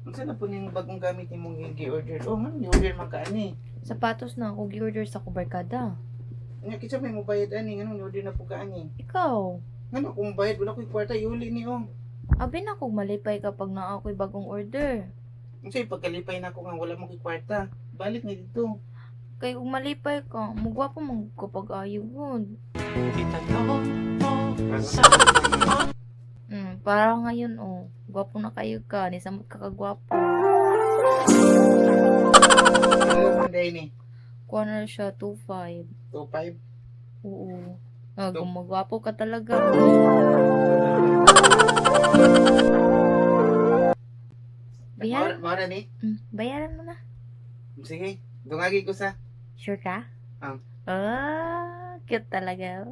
Unsa na po ning bagong gamit nimong gi-order? Oh, man, gi-order man ka ani. Sapatos na ako gi-order sa kubarkada. Nya kinsa may mobayad ani nganong gi-order na po ka ani? Ikaw, Ngano kung bayad wala ko'y kwarta iuli ni oh. abi na kong malipay kapag na ako'y bagong order. Unsay pagkalipay na ko nga wala mo ko'y kwarta. Balik ni dito. Kay kung malipay ka, mugwapo mong kapag ayaw yun. Para ngayon gwapo na kayo ka, ni samot ka kagwapo. Ano man day ni? Kuha na siya 2.5. 25. Oo. Gumagwapo ka talaga. Bayaran? Mara ni. Bayaran mo na. Sige, dungagi ko sa. Sure ka? Ah. Cute talaga.